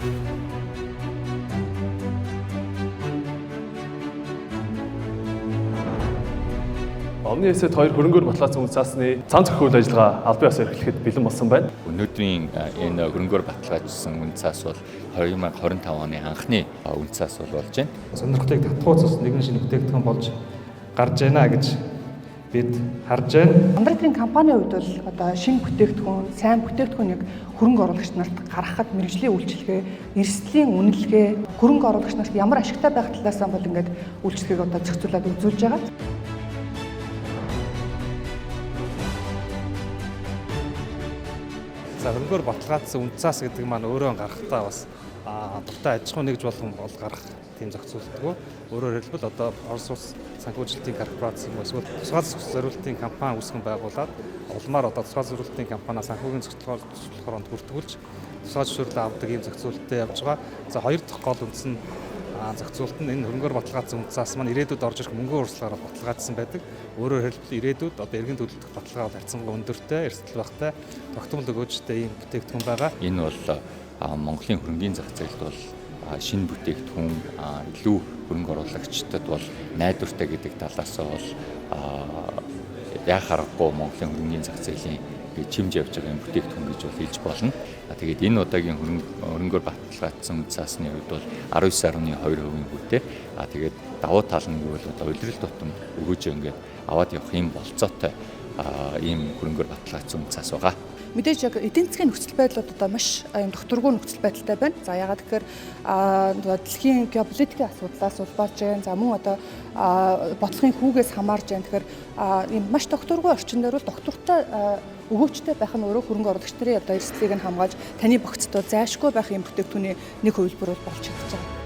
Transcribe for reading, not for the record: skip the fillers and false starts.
Омны эсэд 2 хөрөнгөөр баталгаажсан үн цасны цан зохиол ажиллагаа албан ёсоор эхлэхэд бэлэн болсон байна. Өнөөдрийн энэ хөрөнгөөр баталгаажсан үн цас бол 2025 оны анхны үн цас болж байна. Сонирхтыг татгууцс нэгэн шинэ бүтээгдэхүүн болж гарч байна гэж бид харж байна. Андратрийн компанийн хувьд бол одоо шинэ бүтээгдэхүүн, сайн бүтээгдэхүүнийг хөрөнгө оруулагч нарт гаргахад мэргэжлийн үйлчилгээ, эрсдлийн үнэлгээ, хөрөнгө оруулагч нарт ямар ашигтай байх талаас нь бол ингээд үйлчлэгийг одоо зохицуулаад үзүүлж байгаа. За хөрөнгөөр баталгаажсан үн цас гэдэг маань өөрөө гарахтаа бас дуртай аж ахуй нэгж болгон бол гарах тийм зохицуултгүй. Өөрөөр хэлбэл одоо Орос улс санхүүжилтийн корпорац юм эсвэл тусгай зориултын компани үүсгэн байгуулад улмаар одоо тусгай зориултын компаниа санхүүгийн зохицуулахаар бүртгүүлж тусгай зөвшөөрлөө авдаг ийм зохицуулттай явж байгаа. За хоёр дахь гол үндэс нь зохицуулт нь энэ хөрөнгөөр баталгаажсан үн цас маань ирээдүйд орж ирэх мөнгөний урсгалаар баталгаажсан байдаг. Өөрөөр хэлбэл ирээдүйд одоо эргэн төлөлтөх баталгаа бол харьцангуй өндөртэй, эрсдэл багтай, тогтмол өгөөжтэй ийм бүтээгдэхүүн байгаа. Энэ бол Монголын хөрөнгөний зах зээлд бол шинэ бүтээгдэхүүн илүү хөрөнгө оруулагчдад бол найдвартай гэдэг талаас бол яг харахгүй Монголын хөрөнгөний зах зээлийн чимж явж байгаа юм бүтээгдэхүүн гэж бол хэлж болно. Тэгээд энэ удаагийн хөрөнгөөр баталгаажсан цаасны хувьд бол 19.2% хүнтэй. Тэгээд давуу тал нь гэвэл одоо улирал тутам өгөөжөө ингээд аваад явах юм болцоотой ийм хөрөнгөөр баталгаажсан цаас байгаа. Мэдээж яг эдийн засгийн нөхцөл байдлууд одоо маш юм докторгүй нөхцөл байдалтай байна. За ягаад гэхээр дэлхийн геополитикийн асуудлаас улбаарж байгаа. За мөн одоо бодлогын хүүгээс хамаарж байгаа. Тэгэхээр ийм маш докторгүй орчин дээр бол доктортой өгөөчтэй байх нь өөрөө хөрөнгө оруулагч нарын одоо эрсдлийг нь хамгаалж таны богцтой зайлшгүй байх юм бүтээгдэхүүний нэг хувилбар болж чадж байгаа.